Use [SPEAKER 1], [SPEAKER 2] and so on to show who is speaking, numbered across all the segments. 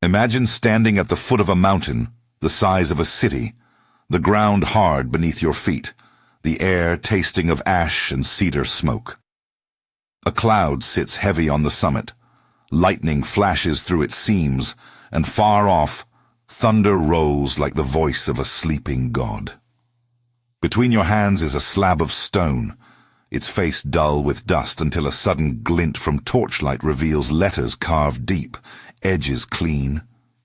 [SPEAKER 1] Imagine standing at the foot of a mountain, the size of a city, the ground hard beneath your feet, the air tasting of ash and cedar smoke. A cloud sits heavy on the summit. Lightning flashes through its seams, and far off, thunder rolls like the voice of a sleeping god. Between your hands is a slab of stone, its face dull with dust until a sudden glint from torchlight reveals letters carved deep, edges clean,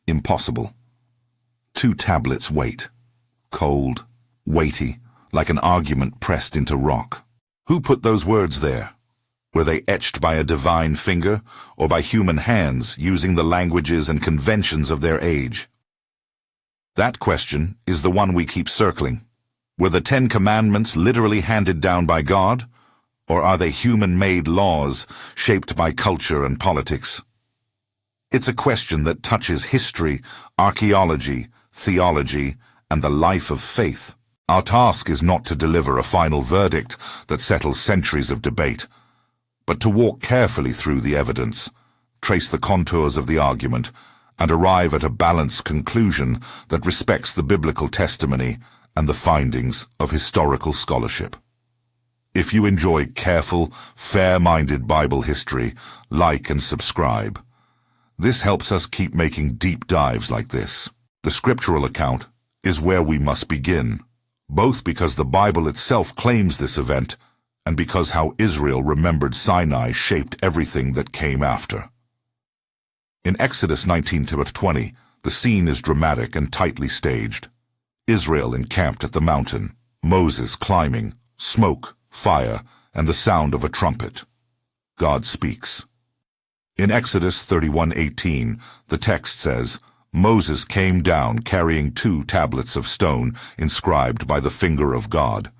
[SPEAKER 1] impossible. 2 tablets wait, cold, weighty, like an argument pressed into rock. Who put those words there? Were they etched by a divine finger, or by human hands using the languages and conventions of their age? That question is the one we keep circling. Were the 10 Commandments literally handed down by God, or are they human-made laws shaped by culture and politics? It's a question that touches history, archaeology, theology, and the life of faith. Our task is not to deliver a final verdict that settles centuries of debate, but to walk carefully through the evidence, trace the contours of the argument, and arrive at a balanced conclusion that respects the biblical testimony and the findings of historical scholarship. If you enjoy careful, fair-minded Bible history, like and subscribe. This helps us keep making deep dives like this. The scriptural account is where we must begin, both because the Bible itself claims this event and because how Israel remembered Sinai shaped everything that came after. In Exodus 19-20, the scene is dramatic and tightly staged. Israel encamped at the mountain, Moses climbing, smoke, fire, and the sound of a trumpet. God speaks. In Exodus 31:18, the text says, Moses came down carrying 2 tablets of stone inscribed by the finger of God,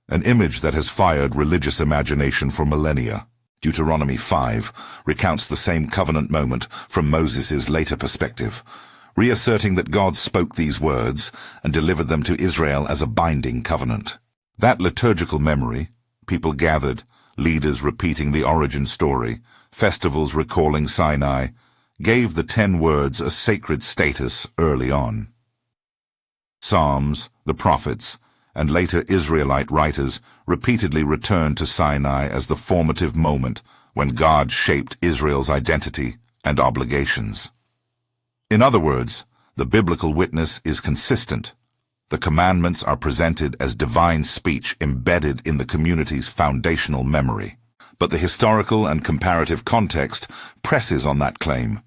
[SPEAKER 1] an image that has fired religious imagination for millennia. Deuteronomy 5 recounts the same covenant moment from Moses' later perspective, reasserting that God spoke these words and delivered them to Israel as a binding covenant. That liturgical memory, people gathered, leaders repeating the origin story, festivals recalling Sinai, gave the 10 words a sacred status early on. Psalms, the prophets, and later Israelite writers repeatedly returned to Sinai as the formative moment when God shaped Israel's identity and obligations. In other words, the biblical witness is consistent. The commandments are presented as divine speech embedded in the community's foundational memory. But the historical and comparative context presses on that claim.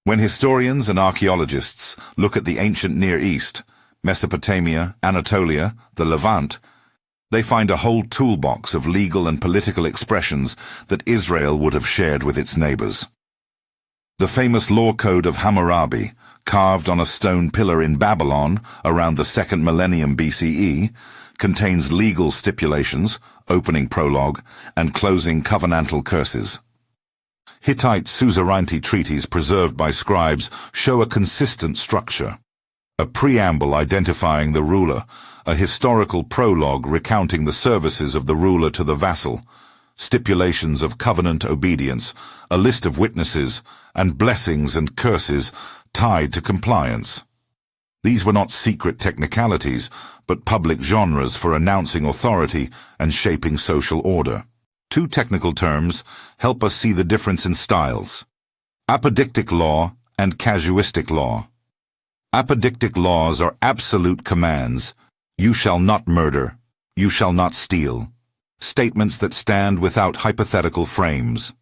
[SPEAKER 1] When historians and archaeologists look at the ancient Near East, Mesopotamia, Anatolia, the Levant, they find a whole toolbox of legal and political expressions that Israel would have shared with its neighbors. The famous law code of Hammurabi, carved on a stone pillar in Babylon around the 2nd millennium BCE, contains legal stipulations, opening prologue, and closing covenantal curses. Hittite suzerainty treaties preserved by scribes show a consistent structure. A preamble identifying the ruler, a historical prologue recounting the services of the ruler to the vassal, stipulations of covenant obedience, a list of witnesses, and blessings and curses tied to compliance. These were not secret technicalities, but public genres for announcing authority and shaping social order. 2 technical terms help us see the difference in styles: apodictic law and casuistic law. Apodictic laws are absolute commands. You shall not murder. You shall not steal. Statements that stand without hypothetical frames.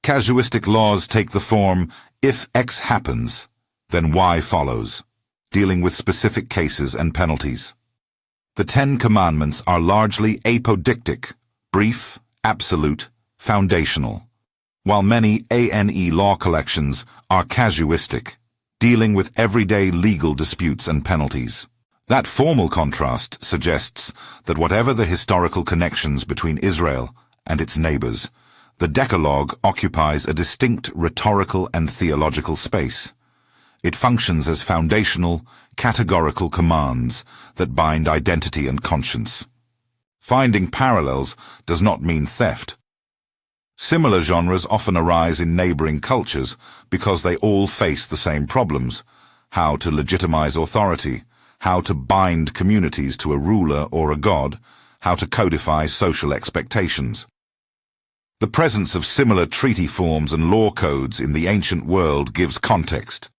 [SPEAKER 1] Casuistic laws take the form, if X happens, then Y follows, dealing with specific cases and penalties. The 10 Commandments are largely apodictic, brief, absolute, foundational, while many ANE law collections are casuistic, dealing with everyday legal disputes and penalties. That formal contrast suggests that whatever the historical connections between Israel and its neighbors, the Decalogue occupies a distinct rhetorical and theological space. It functions as foundational, categorical commands that bind identity and conscience. Finding parallels does not mean theft. Similar genres often arise in neighboring cultures because they all face the same problems: how to legitimize authority, how to bind communities to a ruler or a god, how to codify social expectations. The presence of similar treaty forms and law codes in the ancient world gives context.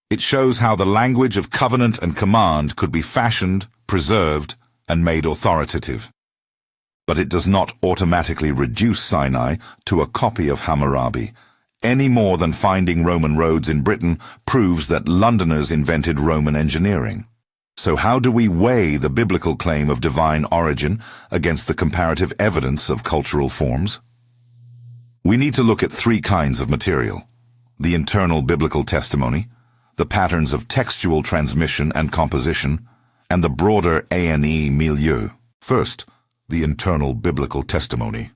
[SPEAKER 1] It shows how the language of covenant and command could be fashioned, preserved, and made authoritative. But it does not automatically reduce Sinai to a copy of Hammurabi, any more than finding Roman roads in Britain proves that Londoners invented Roman engineering. So how do we weigh the biblical claim of divine origin against the comparative evidence of cultural forms? We need to look at three kinds of material: the internal biblical testimony, the patterns of textual transmission and composition, and the broader A&E milieu. First, the internal biblical testimony.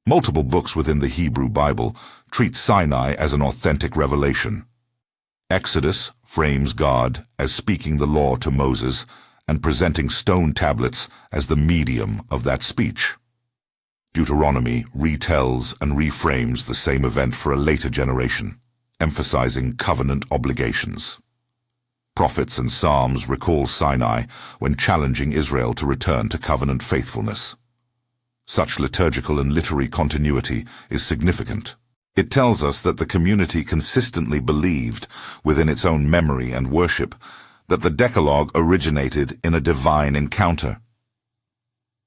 [SPEAKER 1] Multiple books within the Hebrew Bible treat Sinai as an authentic revelation. Exodus frames God as speaking the law to Moses and presenting stone tablets as the medium of that speech. Deuteronomy retells and reframes the same event for a later generation, emphasizing covenant obligations. Prophets and Psalms recall Sinai when challenging Israel to return to covenant faithfulness. Such liturgical and literary continuity is significant. It tells us that the community consistently believed, within its own memory and worship, that the Decalogue originated in a divine encounter.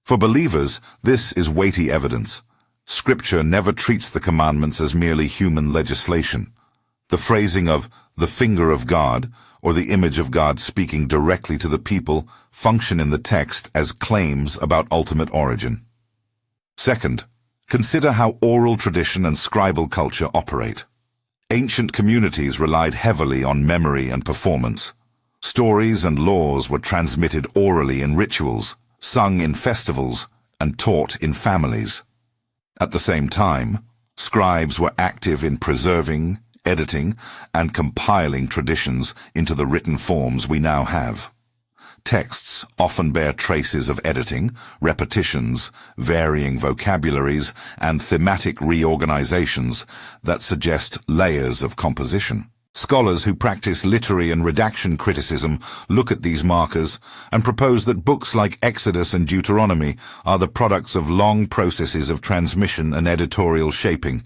[SPEAKER 1] For believers, this is weighty evidence. Scripture never treats the commandments as merely human legislation. The phrasing of the finger of God, or the image of God speaking directly to the people, function in the text as claims about ultimate origin. Second, consider how oral tradition and scribal culture operate. Ancient communities relied heavily on memory and performance. Stories and laws were transmitted orally in rituals, sung in festivals, and taught in families. At the same time, scribes were active in preserving, editing, and compiling traditions into the written forms we now have. Texts often bear traces of editing, repetitions, varying vocabularies, and thematic reorganizations that suggest layers of composition. Scholars who practice literary and redaction criticism look at these markers and propose that books like Exodus and Deuteronomy are the products of long processes of transmission and editorial shaping.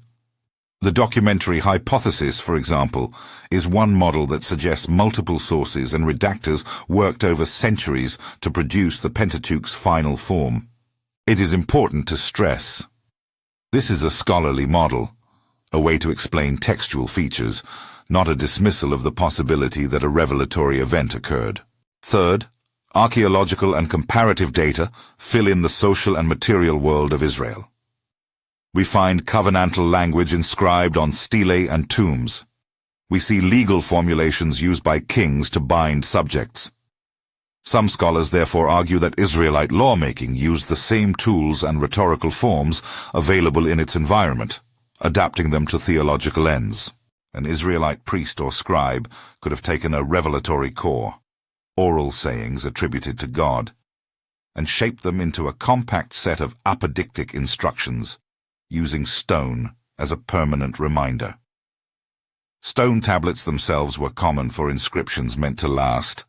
[SPEAKER 1] The documentary hypothesis, for example, is one model that suggests multiple sources and redactors worked over centuries to produce the Pentateuch's final form. It is important to stress: this is a scholarly model, a way to explain textual features, not a dismissal of the possibility that a revelatory event occurred. Third, archaeological and comparative data fill in the social and material world of Israel. We find covenantal language inscribed on stelae and tombs. We see legal formulations used by kings to bind subjects. Some scholars therefore argue that Israelite lawmaking used the same tools and rhetorical forms available in its environment, adapting them to theological ends. An Israelite priest or scribe could have taken a revelatory core, oral sayings attributed to God, and shaped them into a compact set of apodictic instructions, using stone as a permanent reminder. Stone tablets themselves were common for inscriptions meant to last,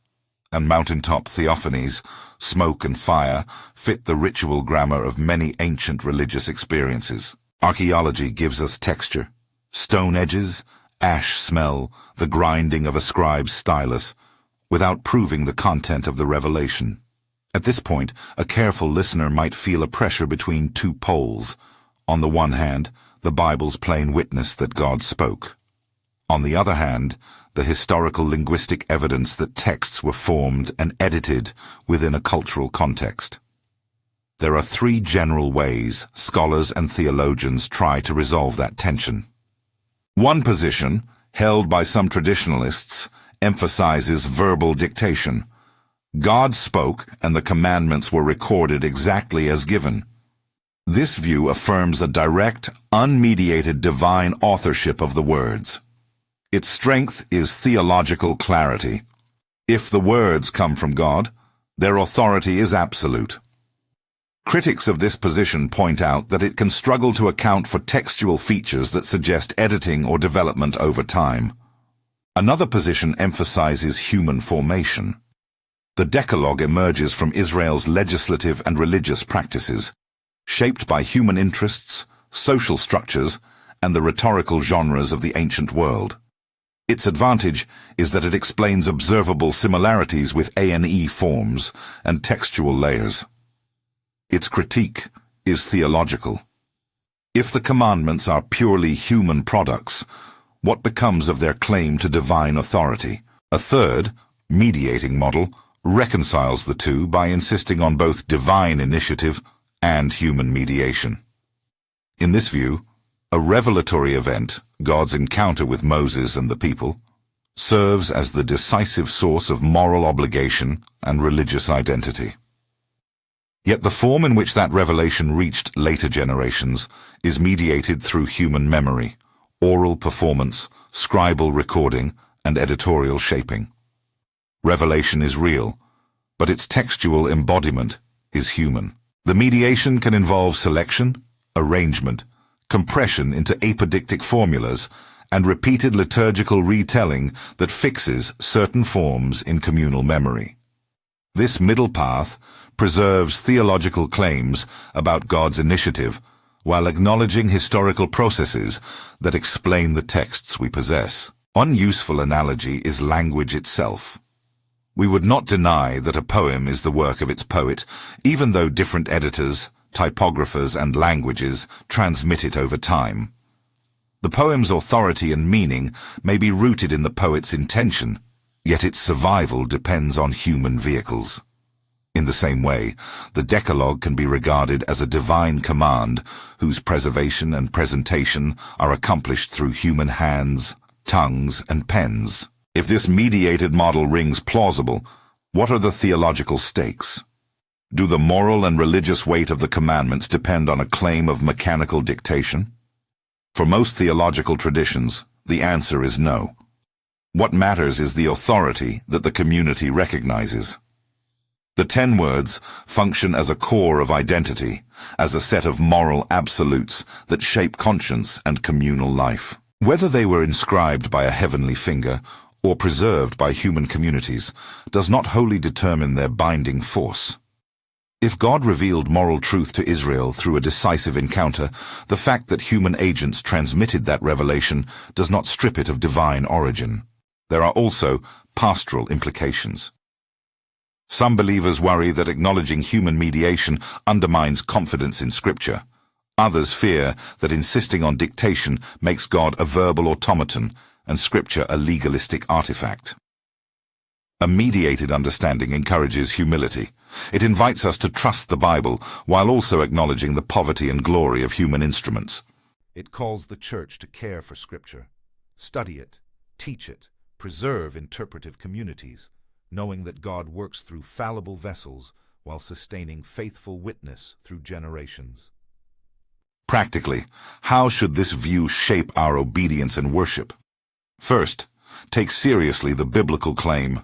[SPEAKER 1] and mountaintop theophanies, smoke and fire, fit the ritual grammar of many ancient religious experiences. Archaeology gives us texture, stone edges, ash smell, the grinding of a scribe's stylus, without proving the content of the revelation. At this point, a careful listener might feel a pressure between two poles. On the one hand, the Bible's plain witness that God spoke. On the other hand, the historical linguistic evidence that texts were formed and edited within a cultural context. There are three general ways scholars and theologians try to resolve that tension. One position, held by some traditionalists, emphasizes verbal dictation. God spoke and the commandments were recorded exactly as given. This view affirms a direct, unmediated divine authorship of the words. Its strength is theological clarity. If the words come from God, their authority is absolute. Critics of this position point out that it can struggle to account for textual features that suggest editing or development over time. Another position emphasizes human formation. The Decalogue emerges from Israel's legislative and religious practices, shaped by human interests, social structures, and the rhetorical genres of the ancient world. Its advantage is that it explains observable similarities with A&E forms and textual layers. Its critique is theological. If the commandments are purely human products, what becomes of their claim to divine authority? A third, mediating model, reconciles the two by insisting on both divine initiative and human mediation. In this view, a revelatory event, God's encounter with Moses and the people, serves as the decisive source of moral obligation and religious identity. Yet the form in which that revelation reached later generations is mediated through human memory, oral performance, scribal recording, and editorial shaping. Revelation is real, but its textual embodiment is human. The mediation can involve selection, arrangement, compression into apodictic formulas, and repeated liturgical retelling that fixes certain forms in communal memory. This middle path preserves theological claims about God's initiative while acknowledging historical processes that explain the texts we possess. One useful analogy is language itself. We would not deny that a poem is the work of its poet, even though different editors, typographers, and languages transmit it over time. The poem's authority and meaning may be rooted in the poet's intention, yet its survival depends on human vehicles. In the same way, the Decalogue can be regarded as a divine command whose preservation and presentation are accomplished through human hands, tongues, and pens. If this mediated model rings plausible, what are the theological stakes? Do the moral and religious weight of the commandments depend on a claim of mechanical dictation? For most theological traditions, the answer is no. What matters is the authority that the community recognizes. The 10 words function as a core of identity, as a set of moral absolutes that shape conscience and communal life. Whether they were inscribed by a heavenly finger or preserved by human communities does not wholly determine their binding force. If God revealed moral truth to Israel through a decisive encounter, the fact that human agents transmitted that revelation does not strip it of divine origin. There are also pastoral implications. Some believers worry that acknowledging human mediation undermines confidence in Scripture. Others fear that insisting on dictation makes God a verbal automaton and Scripture a legalistic artifact. A mediated understanding encourages humility. It invites us to trust the Bible while also acknowledging the poverty and glory of human instruments. It calls the Church to care for Scripture, study it, teach it, preserve interpretive communities, knowing that God works through fallible vessels while sustaining faithful witness through generations. Practically, how should this view shape our obedience and worship? First, take seriously the biblical claim.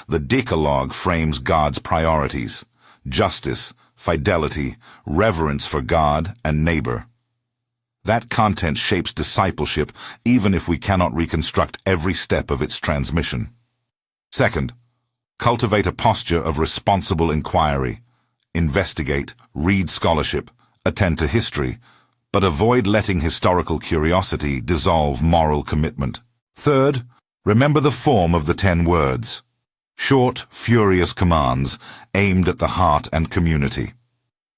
[SPEAKER 1] The Decalogue frames God's priorities: justice, fidelity, reverence for God and neighbor. That content shapes discipleship even if we cannot reconstruct every step of its transmission. Second, cultivate a posture of responsible inquiry. Investigate, read scholarship, attend to history, but avoid letting historical curiosity dissolve moral commitment. Third, remember the form of the 10 words. Short, furious commands aimed at the heart and community.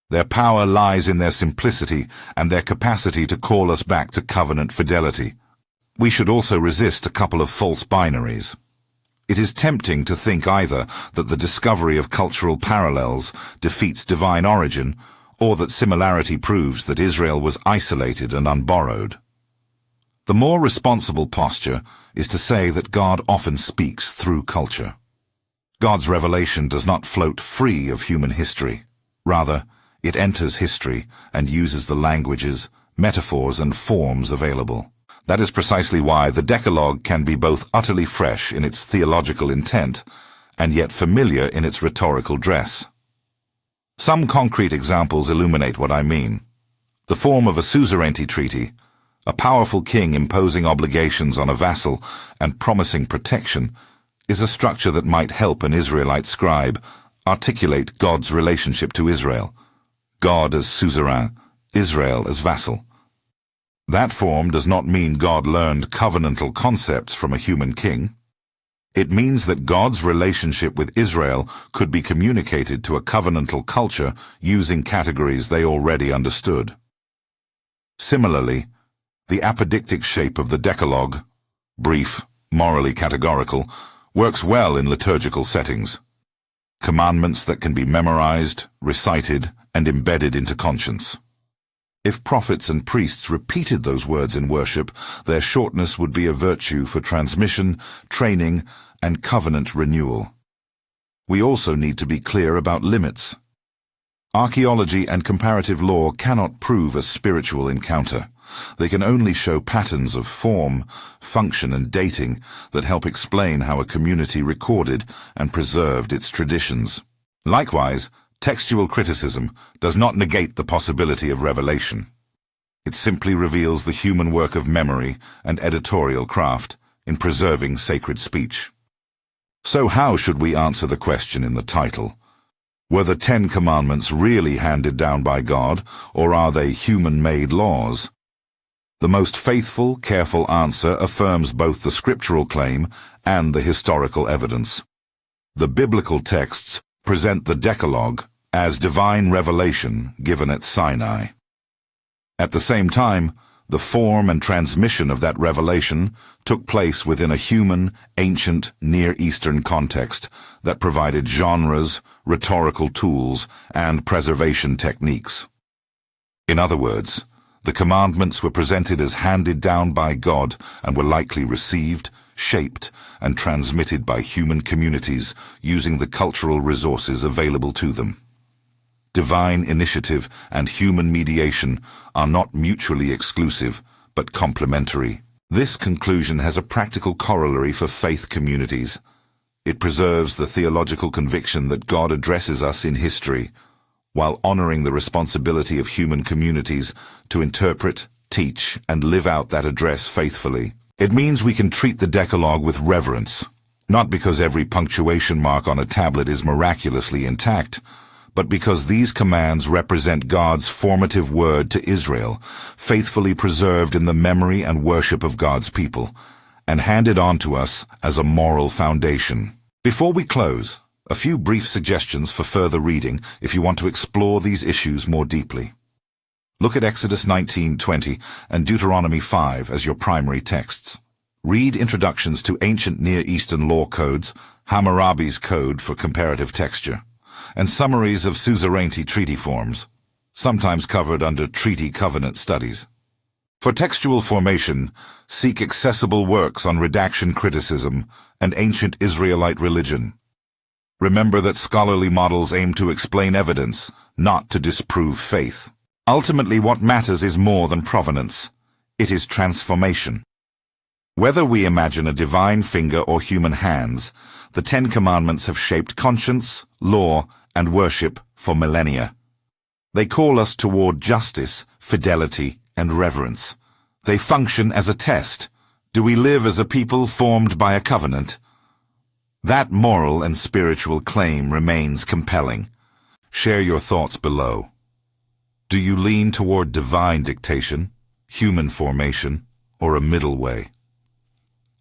[SPEAKER 1] Their power lies in their simplicity and their capacity to call us back to covenant fidelity. We should also resist a couple of false binaries. It is tempting to think either that the discovery of cultural parallels defeats divine origin, or that similarity proves that Israel was isolated and unborrowed. The more responsible posture is to say that God often speaks through culture. God's revelation does not float free of human history. Rather, it enters history and uses the languages, metaphors, and forms available. That is precisely why the Decalogue can be both utterly fresh in its theological intent and yet familiar in its rhetorical dress. Some concrete examples illuminate what I mean. The form of a suzerainty treaty, a powerful king imposing obligations on a vassal and promising protection, is a structure that might help an Israelite scribe articulate God's relationship to Israel. God as suzerain, Israel as vassal. That form does not mean God learned covenantal concepts from a human king. It means that God's relationship with Israel could be communicated to a covenantal culture using categories they already understood. Similarly, the apodictic shape of the Decalogue, brief, morally categorical, works well in liturgical settings. Commandments that can be memorized, recited, and embedded into conscience. If prophets and priests repeated those words in worship, their shortness would be a virtue for transmission, training, and covenant renewal. We also need to be clear about limits. Archaeology and comparative law cannot prove a spiritual encounter. They can only show patterns of form, function, and dating that help explain how a community recorded and preserved its traditions. Likewise, textual criticism does not negate the possibility of revelation. It simply reveals the human work of memory and editorial craft in preserving sacred speech. So how should we answer the question in the title? Were the 10 Commandments really handed down by God, or are they human-made laws? The most faithful, careful answer affirms both the scriptural claim and the historical evidence. The biblical texts present the Decalogue as divine revelation given at Sinai. At the same time, the form and transmission of that revelation took place within a human, ancient, Near Eastern context that provided genres, rhetorical tools, and preservation techniques. In other words, the commandments were presented as handed down by God and were likely received, shaped, and transmitted by human communities using the cultural resources available to them. Divine initiative and human mediation are not mutually exclusive, but complementary. This conclusion has a practical corollary for faith communities. It preserves the theological conviction that God addresses us in history, while honoring the responsibility of human communities to interpret, teach, and live out that address faithfully. It means we can treat the Decalogue with reverence, not because every punctuation mark on a tablet is miraculously intact, but because these commands represent God's formative word to Israel, faithfully preserved in the memory and worship of God's people, and handed on to us as a moral foundation. Before we close, a few brief suggestions for further reading if you want to explore these issues more deeply. Look at Exodus 19:20 and Deuteronomy 5 as your primary texts. Read introductions to ancient Near Eastern law codes, Hammurabi's Code for Comparative Texture, and summaries of suzerainty treaty forms, sometimes covered under treaty covenant studies. For textual formation, seek accessible works on redaction criticism and ancient Israelite religion. Remember that scholarly models aim to explain evidence, not to disprove faith. Ultimately, what matters is more than provenance. It is transformation. Whether we imagine a divine finger or human hands, the 10 Commandments have shaped conscience, law, and worship for millennia. They call us toward justice, fidelity, and reverence. They function as a test. Do we live as a people formed by a covenant? That moral and spiritual claim remains compelling. Share your thoughts below. Do you lean toward divine dictation, human formation, or a middle way?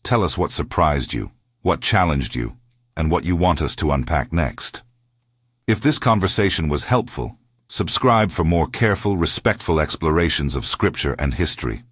[SPEAKER 1] Tell us what surprised you, what challenged you, and what you want us to unpack next. If this conversation was helpful, subscribe for more careful, respectful explorations of Scripture and history.